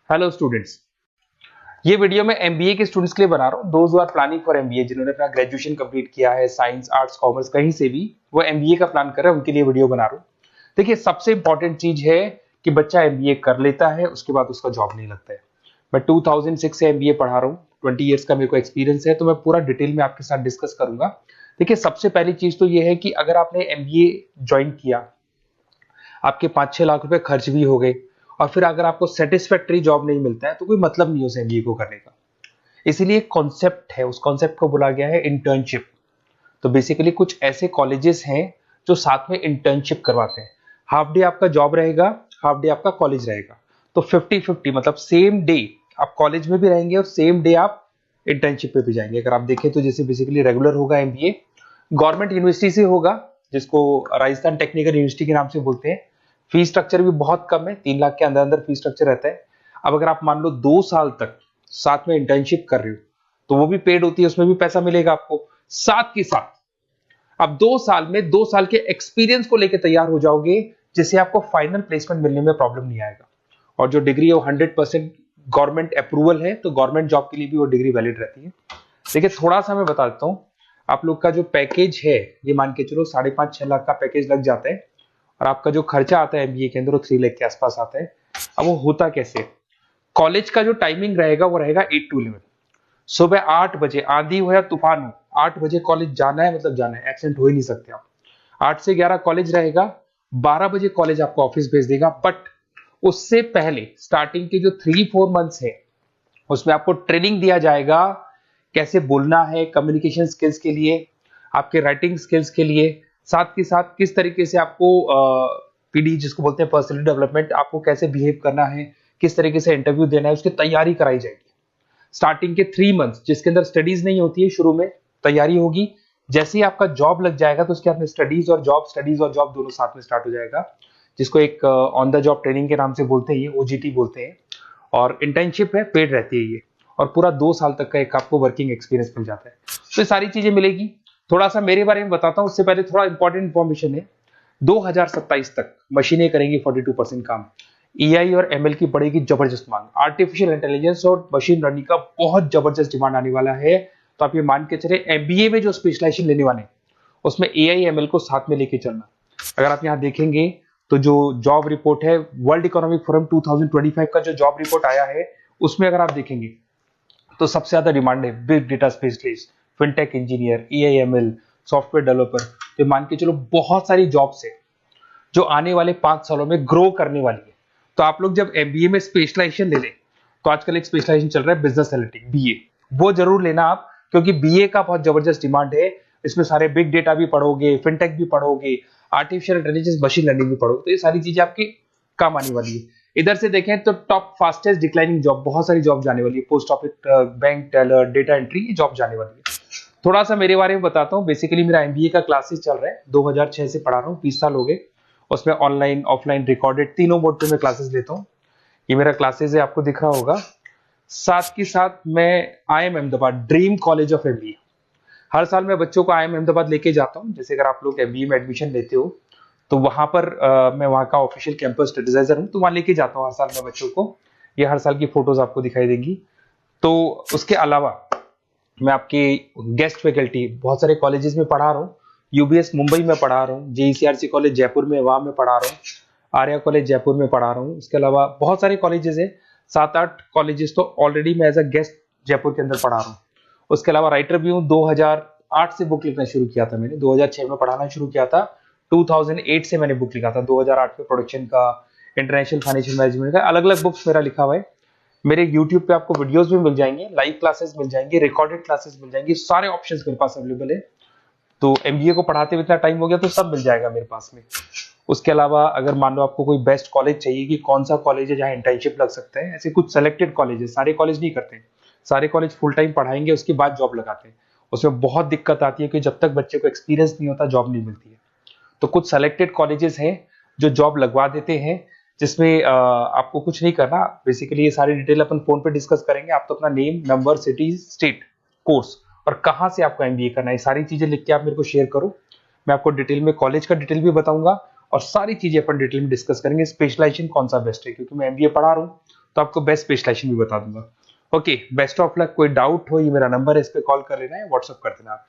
Hello students, ये video मैं MBA के स्टूडेंट्स के लिए बना रहा हूँ। Those who are planning for MBA, जिन्होंने अपना ग्रेजुएशन कंप्लीट किया है, साइंस आर्ट्स कॉमर्स कहीं से भी वो एमबीए का प्लान कर रहे हैं, उनके लिए वीडियो बना रहा हूँ। देखिए, सबसे इंपॉर्टेंट चीज है कि बच्चा एमबीए कर लेता है, उसके बाद उसका जॉब नहीं लगता है। मैं 2006 से एमबीए पढ़ा रहा हूँ, 20 ईयर्स का मेरे को एक्सपीरियंस है, तो मैं पूरा डिटेल में आपके साथ डिस्कस करूंगा। देखिए, सबसे पहली चीज तो ये है कि अगर आपने एमबीए ज्वाइन किया, आपके 5-6 लाख रुपए खर्च भी हो गए, और फिर अगर आपको सेटिस्फैक्टरी जॉब नहीं मिलता है तो कोई मतलब नहीं उस एमबीए को करने का। इसीलिए एक कॉन्सेप्ट है, उस कॉन्सेप्ट को बोला गया है इंटर्नशिप। तो बेसिकली कुछ ऐसे कॉलेजेस हैं जो साथ में इंटर्नशिप करवाते हैं। हाफ डे आपका जॉब रहेगा, हाफ डे आपका कॉलेज रहेगा। तो 50-50, मतलब सेम डे आप कॉलेज में भी रहेंगे और सेम डे आप इंटर्नशिप पे भी जाएंगे। अगर आप देखें तो जैसे बेसिकली रेगुलर होगा एमबीए, गवर्नमेंट यूनिवर्सिटी से होगा, जिसको राजस्थान टेक्निकल यूनिवर्सिटी के नाम से बोलते हैं। फीस स्ट्रक्चर भी बहुत कम है, 3 लाख के अंदर अंदर फीस स्ट्रक्चर रहता है। अब अगर आप मान लो 2 साल तक साथ में इंटर्नशिप कर रहे हो तो वो भी पेड होती है, उसमें भी पैसा मिलेगा आपको। साथ के साथ अब 2 साल में 2 साल के एक्सपीरियंस को लेकर तैयार हो जाओगे, जिससे आपको फाइनल प्लेसमेंट मिलने में प्रॉब्लम नहीं आएगा। और जो डिग्री है वो 100% गवर्नमेंट अप्रूवल है, तो गवर्नमेंट जॉब के लिए भी वो डिग्री वैलिड रहती है। देखिए, थोड़ा सा मैं बता देता हूँ। आप लोग का जो पैकेज है, ये मान के चलो 5.5-6 लाख का पैकेज लग जाता है, और आपका जो खर्चा आता है एमबीए के अंदर वो 3 लाख के आसपास आता है। अब वो होता कैसे? कॉलेज का जो टाइमिंग रहेगा वो रहेगा 8 to 11। सुबह 8 बजे, आंधी हो या तूफान हो, 8 बजे कॉलेज जाना है, मतलब जाना है, एब्सेंट हो ही नहीं सकते आप। 8 से 11 कॉलेज रहेगा, 12 बजे कॉलेज आपको ऑफिस भेज देगा। बट उससे पहले स्टार्टिंग के जो 3-4 मंथ्स है, उसमें आपको ट्रेनिंग दिया जाएगा, कैसे बोलना है, कम्युनिकेशन स्किल्स के लिए, आपके राइटिंग स्किल्स के लिए, साथ के साथ किस तरीके से आपको पीडी जिसको बोलते हैं पर्सनल डेवलपमेंट, आपको कैसे बिहेव करना है, किस तरीके से इंटरव्यू देना है, उसकी तैयारी कराई जाएगी। स्टार्टिंग के 3 मंथ्स जिसके अंदर स्टडीज नहीं होती है, शुरू में तैयारी होगी। जैसे ही आपका जॉब लग जाएगा तो उसके बाद में स्टडीज और जॉब दोनों साथ में स्टार्ट हो जाएगा, जिसको एक ऑन द जॉब ट्रेनिंग के नाम से बोलते हैं, ये ओजीटी बोलते हैं। और इंटर्नशिप है, पेड रहती है ये, और पूरा 2 साल तक का एक आपको वर्किंग एक्सपीरियंस मिल जाता है। तो ये सारी चीजें मिलेगी। थोड़ा सा मेरे बारे में बताता हूँ, उससे पहले थोड़ा इंपॉर्टेंट इंफॉर्मेशन है। 2027 तक मशीनें करेंगी 42% काम। एआई और एमएल की बढ़ेगी जबरदस्त मांग। आर्टिफिशियल इंटेलिजेंस और मशीन लर्निंग का बहुत जबरदस्त डिमांड आने वाला है। तो आप ये मान के चले, एमबीए में जो स्पेशलाइजेशन लेने वाले हैं उसमें एआई एमएल को साथ में लेके चलना। अगर आप यहाँ देखेंगे तो जो जॉब रिपोर्ट है, वर्ल्ड इकोनॉमिक फोरम 2025 का जो जॉब रिपोर्ट आया है, उसमें अगर आप देखेंगे तो सबसे ज्यादा डिमांड है big data specialist, fintech engineer, AIML, software developer. तो मान के चलो बहुत सारी जॉब्स है जो आने वाले 5 सालों में ग्रो करने वाली है। तो आप लोग जब एमबीए में स्पेशलाइजेशन ले लें, तो आजकल एक स्पेशलाइजेशन चल रहा है बिजनेस एनालिटिक्स, बीए, वो जरूर लेना आप, क्योंकि बीए का बहुत जबरदस्त डिमांड है। इसमें सारे बिग डेटा भी पढ़ोगे, फिनटेक भी पढ़ोगे, आर्टिफिशियल इंटेलिजेंस, मशीन लर्निंग भी पढ़ोगे, तो ये सारी चीजें आपकी काम आने वाली है। इधर से देखें तो टॉप फास्टेस्ट डिक्लाइनिंग जॉब, बहुत सारी जॉब जाने वाली है, post office, bank teller, data entry, ये जॉब जाने वाली है। थोड़ा सा मेरे बारे में बताता हूँ। बेसिकली मेरा एमबीए का क्लासेस चल रहा है, 2006 से पढ़ा रहा हूँ, 20 साल हो गए। उसमें ऑनलाइन, ऑफलाइन, रिकॉर्डेड, तीनों मोड पे मैं क्लासेस लेता हूँ। ये मेरा क्लासेस है, आपको दिख रहा होगा। साथ के साथ मैं IIM Ahmedabad, dream college of MBA, हर साल मैं बच्चों को आईएम अहमदाबाद लेके जाता हूँ। जैसे अगर आप लोग एमबीए में एडमिशन लेते हो तो वहां पर मैं वहां का ऑफिशियल कैंपस एडवाइजर हूँ, तो वहां लेके जाता हूँ हर साल मैं बच्चों को। ये हर साल की फोटोज आपको दिखाई देंगी। तो उसके अलावा मैं आपके गेस्ट फैकल्टी बहुत सारे कॉलेजेस में पढ़ा रहा हूँ। यूबीएस मुंबई में पढ़ा रहा हूँ, जेईसीआरसी कॉलेज जयपुर में, वहां में पढ़ा रहा हूँ, आर्या कॉलेज जयपुर में पढ़ा रहा हूँ। इसके अलावा बहुत सारे कॉलेजेस है, 7-8 कॉलेजेस तो ऑलरेडी मैं एज अ गेस्ट जयपुर के अंदर पढ़ा रहा हूँ। उसके अलावा राइटर भी हूँ। 2008 से बुक लिखना शुरू किया था मैंने, 2006 में पढ़ाना शुरू किया था, 2008 से मैंने बुक लिखा था। 2008 में प्रोडक्शन का, इंटरनेशनल फाइनेंशियल मैनेजमेंट का, अलग अलग बुक्स मेरा लिखा हुआ है। मेरे यूट्यूब पे आपको वीडियोस भी मिल जाएंगे, लाइव क्लासेस मिल जाएंगे, रिकॉर्डेड क्लासेस मिल जाएंगे, सारे ऑप्शंस मेरे पास अवेलेबल है। तो एमबीए को पढ़ाते हुए इतना टाइम हो गया तो सब मिल जाएगा मेरे पास में। उसके अलावा अगर मान लो आपको कोई बेस्ट कॉलेज चाहिए कि कौन सा कॉलेज है जहाँ इंटर्नशिप लग सकता है, ऐसे कुछ सेलेक्टेड कॉलेज है, सारे कॉलेज नहीं करते, सारे कॉलेज फुल टाइम पढ़ाएंगे उसके बाद जॉब लगाते हैं। उसमें बहुत दिक्कत आती है कि जब तक बच्चे को एक्सपीरियंस नहीं होता जॉब नहीं मिलती है। तो कुछ सेलेक्टेड कॉलेजेस हैं जो जॉब लगवा देते हैं, जिसमें आपको कुछ नहीं करना। बेसिकली ये सारी डिटेल अपन फोन पे डिस्कस करेंगे। आप तो अपना name, number, city, state, course और कहाँ से आपको एमबीए करना है, सारी चीजें लिख के आप मेरे को शेयर करो। मैं आपको डिटेल में कॉलेज का डिटेल भी बताऊंगा और सारी चीजें अपन डिटेल में डिस्कस करेंगे। स्पेशलाइजेशन कौन सा बेस्ट है, क्योंकि मैं एमबीए पढ़ा रहा हूँ तो आपको बेस्ट स्पेशलाइजेशन भी बता दूंगा। Okay, best of luck. कोई डाउट हो, ये मेरा नंबर है, इस पे कॉल कर लेना है, व्हाट्सअप कर देना आप।